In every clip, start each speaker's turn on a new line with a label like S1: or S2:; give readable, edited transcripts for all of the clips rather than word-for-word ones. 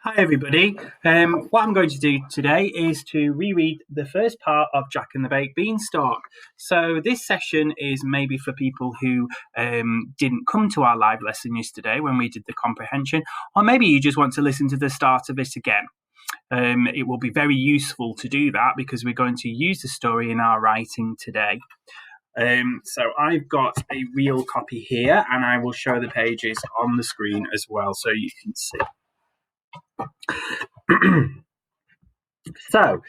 S1: Hi everybody. What I'm going to do today is to reread the first part of Jack and the Baked Beanstalk. So this session is maybe for people who didn't come to our live lesson yesterday when we did the comprehension, or maybe you just want to listen to the start of it again. It will be very useful to do that because we're going to use the story in our writing today. So I've got a real copy here and I will show the pages on the screen as well so you can see. So,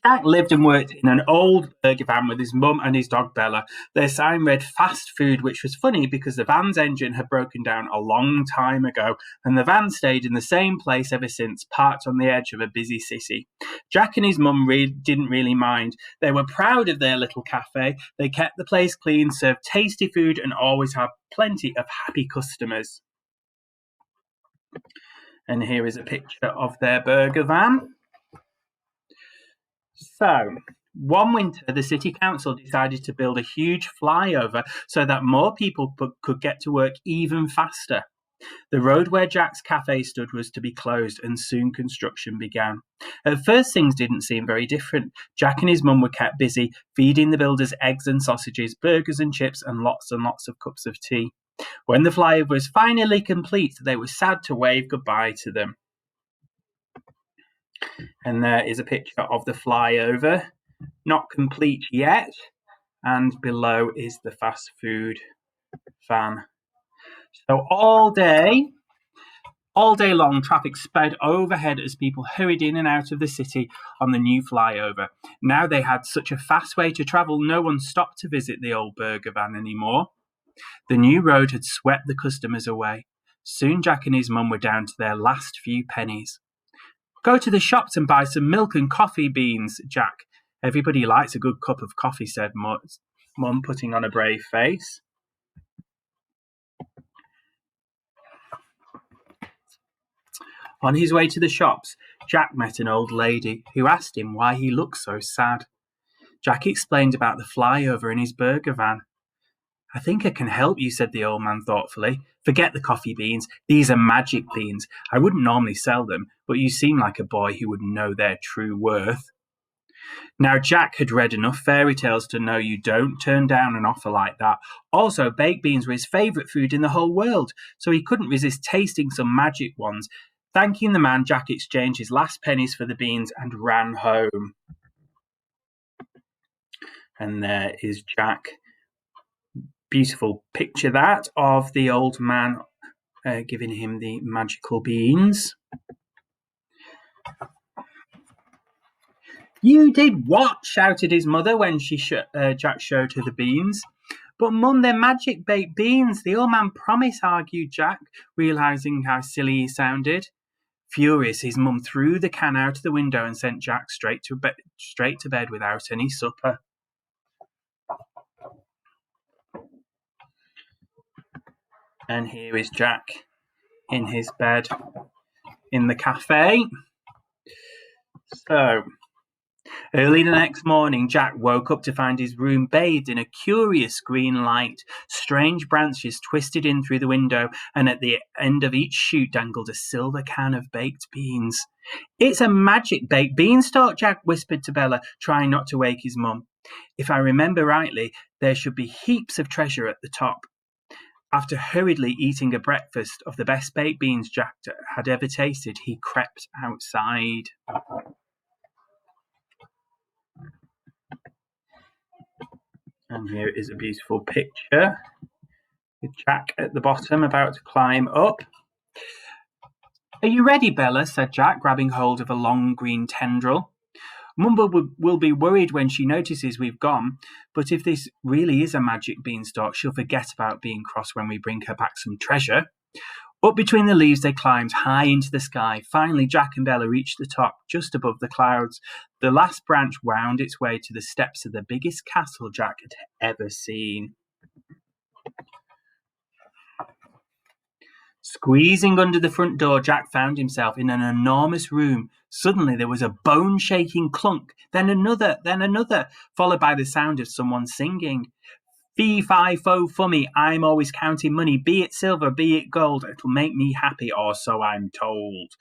S1: Jack lived and worked in an old burger van with his mum and his dog Bella. Their sign read fast food, which was funny because the van's engine had broken down a long time ago, and the van stayed in the same place ever since, parked on the edge of a busy city. Jack and his mum didn't really mind. They were proud of their little cafe. They kept the place clean, served tasty food, and always had plenty of happy customers. And here is a picture of their burger van. So, one winter, the city council decided to build a huge flyover so that more people could get to work even faster. The road where Jack's cafe stood was to be closed, and soon construction began. At first, things didn't seem very different. Jack and his mum were kept busy, feeding the builders eggs and sausages, burgers and chips, and lots of cups of tea. When the flyover was finally complete, they were sad to wave goodbye to them. And there is a picture of the flyover, not complete yet, and below is the fast food van. So all day long, traffic sped overhead as people hurried in and out of the city on the new flyover. Now they had such a fast way to travel, no one stopped to visit the old burger van anymore. The new road had swept the customers away. Soon Jack and his mum were down to their last few pennies. Go to the shops and buy some milk and coffee beans, Jack. Everybody likes a good cup of coffee, said Mum, putting on a brave face. On his way to the shops, Jack met an old lady who asked him why he looked so sad. Jack explained about the flyover in his burger van. I think I can help you, said the old man thoughtfully. Forget the coffee beans. These are magic beans. I wouldn't normally sell them, but you seem like a boy who would know their true worth. Now, Jack had read enough fairy tales to know you don't turn down an offer like that. Also, baked beans were his favourite food in the whole world, so he couldn't resist tasting some magic ones. Thanking the man, Jack exchanged his last pennies for the beans and ran home. And there is Jack. Beautiful picture that of the old man giving him the magical beans. You did what? Shouted his mother when Jack showed her the beans. But Mum, they're magic baked beans. The old man promised, argued Jack, realising how silly he sounded. Furious, his mum threw the can out of the window and sent Jack straight to bed without any supper. And here is Jack in his bed in the cafe. So, early the next morning, Jack woke up to find his room bathed in a curious green light. Strange branches twisted in through the window, and at the end of each shoot dangled a silver can of baked beans. It's a magic baked beanstalk, Jack whispered to Bella, trying not to wake his mum. If I remember rightly, there should be heaps of treasure at the top. After hurriedly eating a breakfast of the best baked beans Jack had ever tasted, he crept outside. And here is a beautiful picture with Jack at the bottom about to climb up. Are you ready, Bella? Said Jack, grabbing hold of a long green tendril. Mumble will be worried when she notices we've gone, but if this really is a magic beanstalk, she'll forget about being cross when we bring her back some treasure. Up between the leaves they climbed high into the sky. Finally, Jack and Bella reached the top, just above the clouds. The last branch wound its way to the steps of the biggest castle Jack had ever seen. Squeezing under the front door, Jack found himself in an enormous room. Suddenly there was a bone-shaking clunk, then another, followed by the sound of someone singing. Fee, fi, fo, fummy, I'm always counting money, be it silver, be it gold, it'll make me happy, or so I'm told.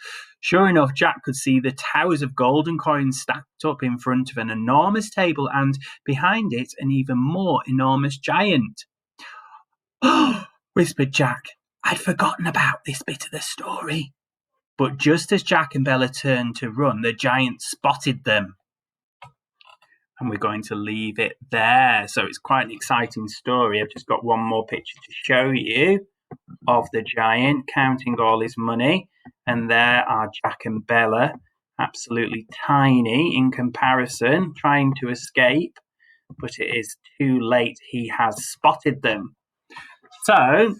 S1: Sure enough, Jack could see the towers of golden coins stacked up in front of an enormous table, and behind it, an even more enormous giant. "Oh," whispered Jack, "I'd forgotten about this bit of the story." But just as Jack and Bella turned to run, the giant spotted them. And we're going to leave it there. So it's quite an exciting story. I've just got one more picture to show you of the giant counting all his money. And there are Jack and Bella, absolutely tiny in comparison, trying to escape. But it is too late. He has spotted them. So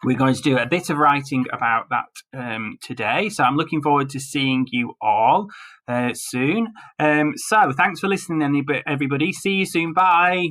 S1: we're going to do a bit of writing about that today. So I'm looking forward to seeing you all soon. So thanks for listening, everybody. See you soon. Bye.